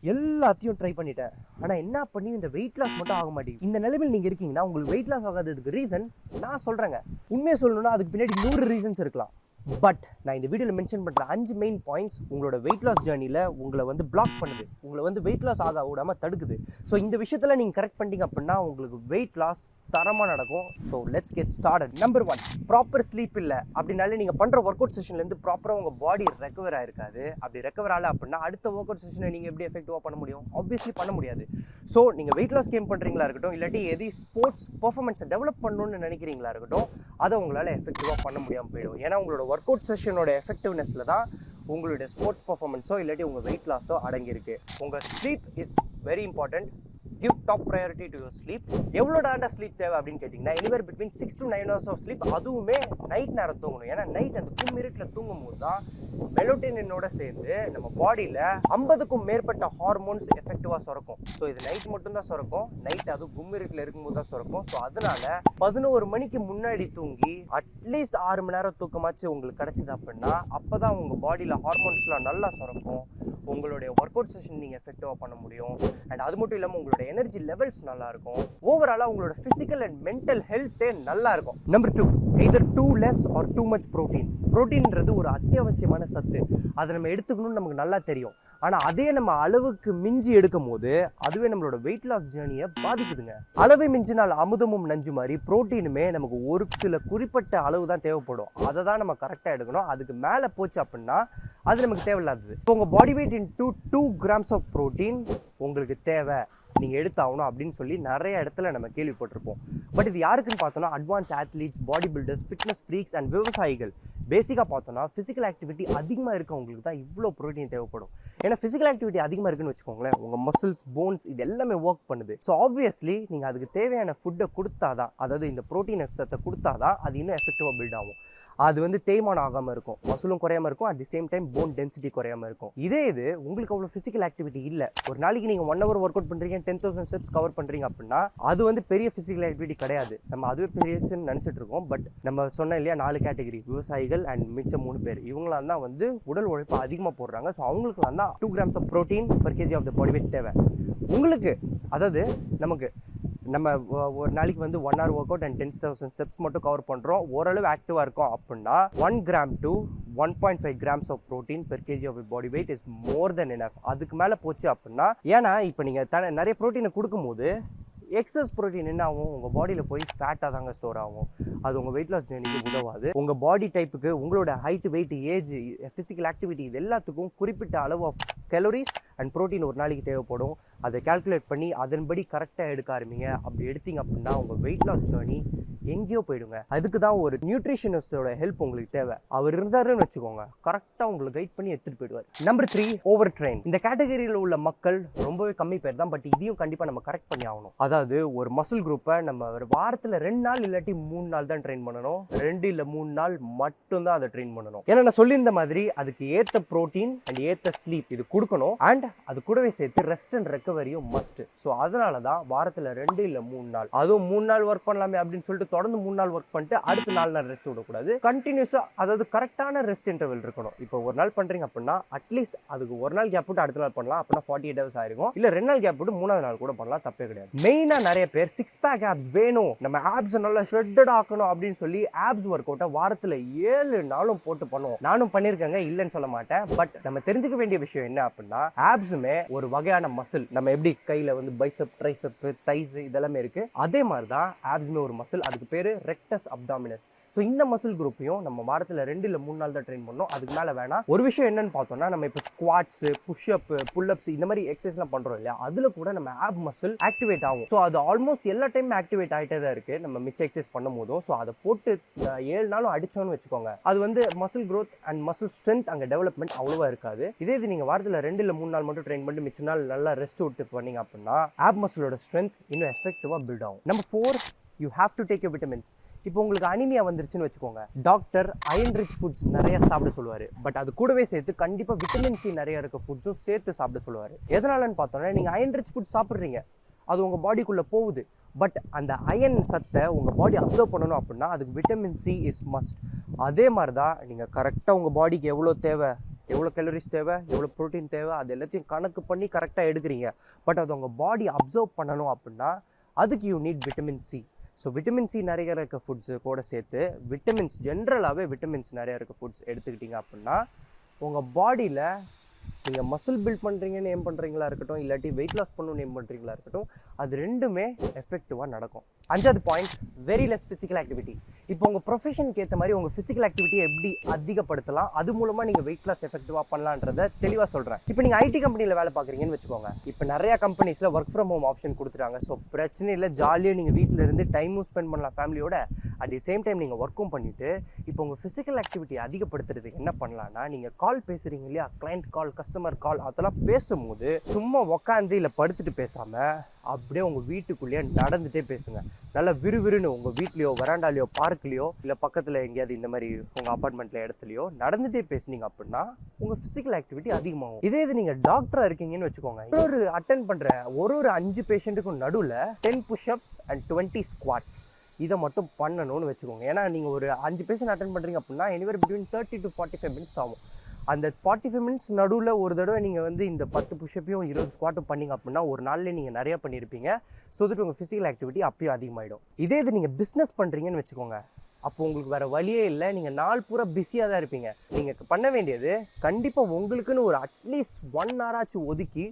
எல்லாத்தையும் ட்ரை பண்ணிட்டேன். ஆனால் என்ன பண்ணி இந்த வெயிட் லாஸ் மட்டும் ஆக மாட்டேங்குது. இந்த நிலைமையில் நீங்கள் இருக்கீங்கன்னா உங்களுக்கு வெயிட் லாஸ் ஆகாததுக்கு ரீசன் நான் சொல்கிறேங்க. உண்மையை சொல்லணும்னா அதுக்கு பின்னாடி 100 ரீசன்ஸ் இருக்கலாம். பட் நான் இந்த வீடியோவில் மென்ஷன் பண்ணுற 5 மெயின் பாயிண்ட்ஸ் உங்களோட வெயிட் லாஸ் ஜேர்னியில் உங்களை வந்து பிளாக் பண்ணுது, உங்களை வந்து வெயிட் லாஸ் ஆக விடாமல் தடுக்குது. ஸோ இந்த விஷயத்தில் நீங்கள் கரெக்ட் பண்ணிட்டீங்க அப்படின்னா உங்களுக்கு வெயிட் லாஸ் தரமாக நடக்கும். So let's get started. Number 1, proper sleep இல்லை அப்படின்னாலே நீங்கள் பண்ணுற ஒர்க் அவுட் செஷன்லேருந்து ப்ராப்பராக உங்கள் பாடி ரெக்கவர் ஆகிருக்காது. அப்படி ரெக்கவர் ஆகலை அப்படின்னா அடுத்த ஒர்க் அவுட் செஷனை நீங்கள் எப்படி எஃபெக்டிவாக பண்ண முடியும்? ஆப்வியஸ்லி பண்ண முடியாது. ஸோ நீங்கள் வெயிட் லாஸ் கேம் பண்ணுறீங்களா இருக்கட்டும், இல்லாட்டி எது ஸ்போர்ட்ஸ் பர்ஃபார்மன்ஸை டெவலப் பண்ணணும்னு நினைக்கிறீங்களா இருக்கட்டும், அதை உங்களால் எஃபெக்டிவாக பண்ண முடியாமல் போயிடும். ஏன்னா உங்களோட ஒர்க் அவுட் செஷனோட எஃபெக்டிவ்னஸில் தான் உங்களுடைய ஸ்போர்ட்ஸ் பர்ஃபார்மன்ஸோ இல்லாட்டி உங்கள் வெயிட் லாஸோ அடங்கியிருக்கு. உங்கள் sleep is very important. Give top priority to your sleep. எவ்வளோ டாண்டா ஸ்லீப் தேவை அப்படின்னு கேட்டிங்கன்னா anywhere between 6 to 9 hours of sleep. அதுவுமே நைட் நேரம் தூங்கணும். ஏன்னா நைட் அந்த கும்மிருட்டில் தூங்கும் போது தான் மெலோட்டோனினோட சேர்ந்து நம்ம பாடியில் 50க்கும் மேற்பட்ட ஹார்மோன்ஸ் எஃபெக்டிவாக சுரக்கும். ஸோ இது நைட் மட்டும்தான் சுரக்கும். நைட் அது கும்மிருட்டில் இருக்கும்போது தான் சுரக்கும். ஸோ அதனால 11 மணிக்கு முன்னாடி தூங்கி அட்லீஸ்ட் 6 மணி நேரம் தூக்கமாச்சு உங்களுக்கு கிடச்சிது அப்படின்னா அப்போ தான் உங்கள் பாடியில் ஹார்மோன்ஸ்லாம் நல்லா சுரக்கும். உங்களுடைய ஒர்க் அவுட் செஷன் நீங்கள் எஃபெக்டிவாக பண்ண முடியும். அண்ட் அது மட்டும் இல்லாமல் உங்களோட எனர்ஜி லெவல்ஸ் நல்லா இருக்கும். ஓவராலாக உங்களோட ஃபிசிக்கல் அண்ட் மென்டல் ஹெல்த்தே நல்லா இருக்கும். Number 2, either too less or too much protein. ப்ரோட்டீன்றது ஒரு அத்தியாவசியமான சத்து. அதை நம்ம எடுத்துக்கணும்னு நமக்கு நல்லா தெரியும். ஆனால் அதே நம்ம அளவுக்கு மிஞ்சி எடுக்கும் போது அதுவே நம்மளோட வெயிட் லாஸ் ஜேர்னியை பாதிக்குதுங்க. அளவை மிஞ்சினால் அமுதமும் நஞ்சு மாதிரி ப்ரோட்டீனுமே நமக்கு ஒரு சில குறிப்பிட்ட அளவு தான் தேவைப்படும். அதை தான் நம்ம கரெக்டாக எடுக்கணும். அதுக்கு மேலே போச்சு அப்படின்னா அது நமக்கு தேவையில்லாதது. இப்போ உங்கள் body weight into 2 grams of protein உங்களுக்கு தேவை, நீங்கள் எடுத்தாகணும் அப்படின்னு சொல்லி நிறைய இடத்துல நம்ம கேள்விப்பட்டிருப்போம். பட் இது யாருக்குன்னு பார்த்தோன்னா advance athletes, body builders, fitness freaks and விவசாயிகள். பேசிக்காக பார்த்தோன்னா ஃபிசிக்கல் ஆக்டிவிட்டி அதிகமாக இருக்கவங்களுக்கு தான் இவ்வளோ ப்ரோட்டீன் தேவைப்படும். ஏன்னா ஃபிசிக்கல் ஆக்டிவிட்டி அதிகமாக இருக்குன்னு வச்சுக்கோங்களேன், உங்கள் மசில்ஸ், போன்ஸ் இது எல்லாமே ஒர்க் பண்ணுது. ஸோ ஆப்வியஸ்லி நீங்கள் அதுக்கு தேவையான ஃபுட்டை கொடுத்தாதான், அதாவது இந்த ப்ரோட்டீன் எக்ஸத்தை கொடுத்தாதான் அது இன்னும் எஃபெக்டிவாக பில்ட் ஆகும். அது வந்து தேய்மானம் ஆகாமல் இருக்கும், மசிலும் குறையாமல் இருக்கும், at the same time phone density குறையாமல் இருக்கும். இதே இது உங்களுக்கு அவ்வளோ ஃபிசிக்கல் ஆக்டிவிட்டி இல்லை, ஒரு நாளைக்கு நீங்கள் 1 hour ஒர்க் அவுட் பண்ணுறீங்க, 10,000 steps கவர் பண்ணுறீங்க அப்படின்னா அது வந்து பெரிய ஃபிசிக்கல் ஆக்டிவிட்டி கிடையாது. நம்ம அதுவே பெரியசுன்னு நினச்சிட்டு இருக்கோம். பட் நம்ம சொன்ன இல்லையா 4 கேட்டகரி, விவசாயிகள் அண்ட் மிச்சம் 3 பேர், இவங்களாம் தான் வந்து உடல் உழைப்பு அதிகமாக போடுறாங்க. ஸோ அவங்களுக்குலாம் தான் 2 grams of protein per kg of the body weight தேவை. உங்களுக்கு அதாவது நமக்கு நம்ம ஒரு நாளைக்கு வந்து 1 hour work out and 10,000 steps மட்டும் கவர் பண்ணுறோம், ஓரளவு ஆக்டிவாக இருக்கும் அப்படின்னா 1 gram to 1.5 grams of protein per kg of body weight is more than enough. அதுக்கு மேலே போச்சு அப்படின்னா, ஏன்னா இப்போ நீங்கள் நிறைய ப்ரோட்டீனை கொடுக்கும்போது எக்ஸஸ் ப்ரோட்டீன் என்ன ஆகும், உங்கள் பாடியில் போய் ஃபேட்டாக தாங்க ஸ்டோர் ஆகும். அது உங்கள் வெயிட் லாஸ் ஜேர்னிக்கு உதவாது. உங்கள் பாடி டைப்புக்கு, உங்களோட height, weight, age, physical activity இது எல்லாத்துக்கும் குறிப்பிட்ட அளவு ஆஃப் கலோரிஸ் அண்ட் ப்ரோட்டீன் ஒரு நாளைக்கு தேவைப்படும். அதை கால்குலேட் பண்ணி அதன்படி கரெக்டாக எடுக்க ஆரம்பிங்க. அப்படி எடுத்தீங்க அப்படின்னா உங்கள் வெயிட் லாஸ் ஜேர்னி எங்கேயோ போயிடுங்க. அதுக்கு தான் ஒரு நியூட்ரிஷனிஸ்டோட ஹெல்ப் உங்களுக்கு தேவை. அவர் இருந்தாருன்னு வச்சுக்கோங்க, கரெக்டாக உங்களுக்கு கைட் பண்ணி எடுத்துகிட்டு போயிடுவார். Number 3, over train. இந்த கேட்டகரியில் உள்ள மக்கள் ரொம்பவே கம்மி பேர் தான். பட் இதையும் கண்டிப்பாக நம்ம கரெக்ட் பண்ணி ஆகணும். அதாவது ஒரு மசில் குரூப்பை நம்ம ஒரு வாரத்தில் 2 நாள் இல்லாட்டி 3 நாள் தான் ட்ரெயின் பண்ணணும். 2 இல்லை 3 நாள் மட்டும்தான் அதை ட்ரெயின் பண்ணணும். ஏன்னா நான் சொல்லியிருந்த மாதிரி அதுக்கு ஏற்ற ப்ரோட்டீன் அண்ட் ஏற்ற ஸ்லீப் இது கொடுக்கணும். அண்ட் அது கூடவே சேர்த்து ரெஸ்ட் அண்ட் ரெக்கவரியும் மஸ்ட். ஸோ அதனால தான் வாரத்தில் 2 இல்லை 3 நாள், அதுவும் 3 நாள் ஒர்க் பண்ணலாமே அப்படின்னு சொல்லிட்டு தொடர்ந்து 3 நாள் ஒர்க் பண்ணிட்டு அடுத்த 4 நாள் ரெஸ்ட் விடக்கூடாது. கண்டினியூஸாக, அதாவது கரெக்டான ரெஸ்ட் இன்டர்வல் இருக்கணும். இப்போ ஒரு நாள் பண்ணுறீங்க அப்படின்னா அட்லீஸ்ட் அதுக்கு ஒரு நாள் கேப் விட்டு அடுத்த நாள் பண்ணலாம். அப்படின்னா 48 hours ஆயிருக்கும். இல்லை 2 நாள் கேப் விட்டு 3ஆவது நாள் கூட பண்ணலாம், தப்பே கிடையாது. மெயினாக நிறைய பேர் 6 pack ஆப்ஸ் வேணும், நம்ம ஆப்ஸ் நல்லா ஷ்ரெட்டட் ஆக்கணும் அப்படின்னு சொல்லி ஆப்ஸ் ஒர்க் அவுட்டை வாரத்தில் 7 நாளும் போட்டு பண்ணுவோம். நானும் பண்ணியிருக்கேங்க, இல்லைன்னு சொல்ல மாட்டேன். பட் நம்ம தெரிஞ்சுக்க வேண்டிய விஷயம் என்ன அப்படின்னா, ஆப்ஸுமே ஒரு வகையான மசில். நம்ம எப்படி கையில் வந்து பைசப், ட்ரைசப், தைஸ் இதெல்லாமே இருக்கு, அதே மாதிரி தான் ஆப்ஸுமே ஒரு மசில். அதுக்கு பேர் ரெக்டஸ் அப்டாமினஸ். ஸோ இந்த மசில் குரூப்பையும் நம்ம வாரத்தில் 2 இல்லை 3 நாள் தான் ட்ரெயின் பண்ணோம். அதுக்கு மேலே வேணாம். ஒரு விஷயம் என்னன்னு பார்த்தோம்னா, நம்ம இப்போ ஸ்குவாட்ஸு, புஷ்அப், புல்அப்ஸ் இந்த மாதிரி எக்ஸசைஸ்லாம் பண்ணுறோம் இல்லையா, அதில் கூட நம்ம ஆப் மசில் ஆக்டிவேட் ஆகும். ஸோ அது ஆல்மோஸ்ட் எல்லா டைமும் ஆக்டிவேட் ஆகிட்டே தான் இருக்குது நம்ம மிச்ச எக்ஸசைஸ் பண்ணும் போதும். ஸோ அதை போட்டு 7 நாளும் அடித்தோன்னு வச்சுக்கோங்க, அது வந்து muscle growth and muscle strength அங்கே டெவலப்மெண்ட் அவ்வளோவா இருக்காது. இதே இது நீங்கள் வாரத்தில் 2 இல்லை 3 நாள் மட்டும் ட்ரெயின் பண்ணிட்டு மிச்ச நாள் நல்லா ரெஸ்ட் விட்டு பண்ணீங்க அப்படின்னா ஆப் மசிலோட ஸ்ட்ரென்த் இன்னும் எஃபெக்டிவாக பில்ட் ஆகும். Number 4, you have to take you vitamins. இப்போ உங்களுக்கு அனிமியா வந்துருச்சுன்னு வச்சுக்கோங்க, டாக்டர் அயன் ரிச் ஃபுட்ஸ் நிறைய சாப்பிட சொல்லுவார். பட் அது கூடவே சேர்த்து கண்டிப்பாக விட்டமின் சி நிறைய இருக்க ஃபுட்ஸும் சேர்த்து சாப்பிட சொல்லுவார். எதனாலன்னு பார்த்தோன்னா, நீங்கள் அயன் ரிச் ஃபுட் சாப்பிட்றீங்க, அது உங்கள் பாடிக்குள்ளே போகுது. பட் அந்த அயன் சத்தை உங்கள் பாடி அப்சர்வ் பண்ணணும் அப்படின்னா அதுக்கு விட்டமின் சி இஸ் மஸ்ட். அதே மாதிரி தான் நீங்கள் கரெக்டாக உங்கள் பாடிக்கு எவ்வளோ தேவை எவ்வளோ கலோரிஸ் தேவை, எவ்வளோ ப்ரோட்டீன் தேவை, அது எல்லாத்தையும் கணக்கு பண்ணி கரெக்டாக எடுக்கிறீங்க. பட் அது உங்கள் பாடி அப்சர்வ் பண்ணணும் அப்படின்னா அதுக்கு you need vitamin C. So vitamin C நிறைய இருக்க ஃபுட்ஸு கூட சேர்த்து விட்டமின்ஸ், ஜென்ரலாகவே விட்டமின்ஸ் நிறைய இருக்க ஃபுட்ஸ் எடுத்துக்கிட்டிங்க அப்படின்னா உங்கள் பாடியில் நீங்கள் மசில் பில்ட் பண்ணுறீங்கன்னு ஏம் பண்ணுறீங்களா இருக்கட்டும், இல்லாட்டி வெயிட் லாஸ் பண்ணணும்னு ஏம் பண்ணுறீங்களா இருக்கட்டும், அது ரெண்டுமே எஃபெக்டிவாக நடக்கும். 5வது point, very less physical activity. இப்போ உங்கள் ப்ரொஃபஷனுக்கு ஏற்ற மாதிரி உங்கள் ஃபிசிக்கல் ஆக்டிவிட்டியை எப்படி அதிகப்படுத்தலாம், அது மூலமாக நீங்கள் வெயிட் லாஸ் எஃபெக்டிவாக பண்ணலான்றதை தெளிவாக சொல்கிறேன். இப்போ நீங்கள் ஐடி கம்பெனியில் வேலை பார்க்குறீங்கன்னு வச்சுக்கோங்க. இப்போ நிறையா கம்பெனிஸில் ஒர்க் ஃப்ரம் ஹோம் ஆப்ஷன் கொடுத்துட்டாங்க. ஸோ பிரச்சனை இல்லை, ஜாலியாக நீங்கள் வீட்டில் இருந்து டைமும் ஸ்பெண்ட் பண்ணலாம் ஃபேமிலியோட. அட் தி சேம் டைம் நீங்கள் ஒர்க்கும் பண்ணிவிட்டு இப்போ உங்கள் ஃபிசிக்கல் ஆக்டிவிட்டி அதிகப்படுத்துறதுக்கு என்ன பண்ணலான்னா, நீங்கள் கால் பேசுகிறீங்க இல்லையா, கிளைண்ட் கால், கஸ்டமர் கால், அதெல்லாம் பேசும்போது சும்மா உக்காந்து இல்லை படுத்துட்டு பேசாமல் அப்படியே உங்கள் வீட்டுக்குள்ளேயே நடந்துகிட்டே பேசுங்க. நல்லா விறுவிறுன்னு உங்கள் வீட்லேயோ, வராண்டாலேயோ, பார்க்லேயோ, இல்லை பக்கத்தில் எங்கேயாவது இந்த மாதிரி உங்கள் அப்பார்ட்மெண்ட்டில் இடத்துலையோ நடந்துகிட்டே பேசுனீங்க அப்படின்னா உங்கள் ஃபிசிக்கல் ஆக்டிவிட்டி அதிகமாகும். இது நீங்கள் டாக்டராக இருக்கீங்கன்னு வச்சுக்கோங்க. ஒரு அட்டென்ட் பண்ணுற ஒரு 5 பேஷண்ட்டுக்கும் நடுவில் 10 புஷ்அப்ஸ் அண்ட் 20 ஸ்குவாட்ஸ் இதை மட்டும் பண்ணணும்னு வச்சுக்கோங்க. ஏன்னா நீங்கள் ஒரு 5 பேஷண்ட் அட்டென்ட் பண்ணுறீங்க அப்படின்னா எனிவேர் பிட்வீன் 30 to 45 மினிட்ஸ் ஆகும். அந்த 45 மினிட்ஸ் நடுவில் ஒரு தடவை நீங்கள் வந்து இந்த 10 புஷ்அப்பையும் 20 ஸ்குவாட்டும் பண்ணிங்க அப்படின்னா ஒரு நாளில் நீங்கள் நிறையா பண்ணியிருப்பீங்க. ஸோ தட் உங்கள் ஃபிசிக்கல் ஆக்டிவிட்டி அப்பயும் அதிகமாகிடும். இது நீங்கள் பிஸ்னஸ் பண்ணுறீங்கன்னு வச்சுக்கோங்க. அப்போ உங்களுக்கு வேறு வழியே இல்லை, நீங்கள் நாள் பூரா பிஸியாக தான் இருப்பீங்க. நீங்கள் பண்ண வேண்டியது கண்டிப்பாக உங்களுக்குன்னு ஒரு அட்லீஸ்ட் 1 hour ஒதுக்கி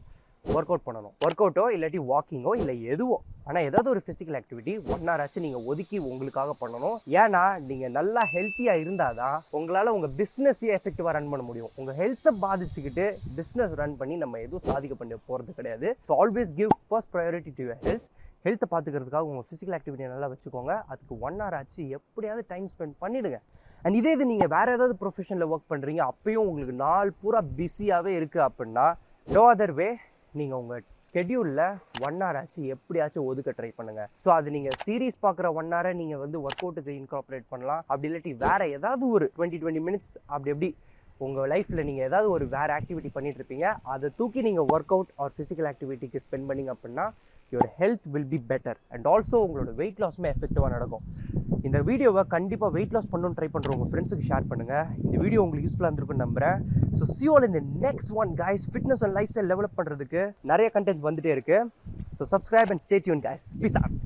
ஒர்க் அவுட் பண்ணணும். ஒர்க் அவுட்டோ இல்லாட்டி வாக்கிங்கோ இல்லை எதுவோ, ஆனால் ஏதாவது ஒரு ஃபிசிக்கல் ஆக்டிவிட்டி 1 hour நீங்கள் ஒதுக்கி உங்களுக்காக பண்ணணும். ஏன்னா நீங்கள் நல்லா ஹெல்த்தியாக இருந்தால் தான் உங்களால் உங்கள் பிஸ்னஸையே எஃபெக்டிவாக ரன் பண்ண முடியும். உங்கள் ஹெல்த்தை பாதிச்சுக்கிட்டு பிஸ்னஸ் ரன் பண்ணி நம்ம எதுவும் சாதிக்க பண்ண போகிறது கிடையாது. So always give first priority to your health. ஹெல்த்தை பார்த்துக்கிறதுக்காக உங்கள் ஃபிசிக்கல் ஆக்டிவிட்டியை நல்லா வச்சுக்கோங்க. அதுக்கு 1 hour எப்படியாவது டைம் ஸ்பெண்ட் பண்ணிவிடுங்க. அண்ட் இதே நீங்கள் வேறு ஏதாவது ப்ரொஃபஷனில் ஒர்க் பண்ணுறீங்க, அப்பயும் உங்களுக்கு நாள் பூரா பிஸியாகவே இருக்குது அப்படின்னா நோ அதர் வே, நீங்கள் உங்கள் ஸ்கெடியூலில் 1 hour எப்படியாச்சும் ஒதுக்க ட்ரை பண்ணுங்கள். ஸோ அது நீங்கள் சீரீஸ் பார்க்குற 1 hour நீங்கள் வந்து ஒர்க் அவுட்டுக்கு இன்கார்பரேட் பண்ணலாம். அப்படி இல்லாட்டி வேறு ஏதாவது ஒரு 20 மினிட்ஸ் அப்படி உங்கள் லைஃப்பில் நீங்கள் ஏதாவது ஒரு வேறு ஆக்டிவிட்டி பண்ணிகிட்டு இருப்பீங்க, அதை தூக்கி நீங்கள் ஒர்க் அவுட் ஆர் ஃபிசிக்கல் ஆக்டிவிட்டிக்கு ஸ்பெண்ட் பண்ணிங்க அப்படின்னா your health will be better. And also உங்களோட வெயிட் லாஸுமே எஃபெக்டிவாக நடக்கும். இந்த வீடியோவை கண்டிப்பாக வெயிட் லாஸ் பண்ணணும்னு ட்ரை பண்ணுற உங்கள் ஃப்ரெண்ட்ஸுக்கு ஷேர் பண்ணுங்கள். இந்த வீடியோ உங்களுக்கு யூஸ்ஃபுல்லாக இருந்திருக்குன்னு நம்புகிறேன். So see you all in the next one guys. Fitness and life style develop பண்ணுறதுக்கு நிறைய கண்டென்ட்ஸ் வந்துட்டே இருக்குது. So subscribe and stay tuned guys. Peace out.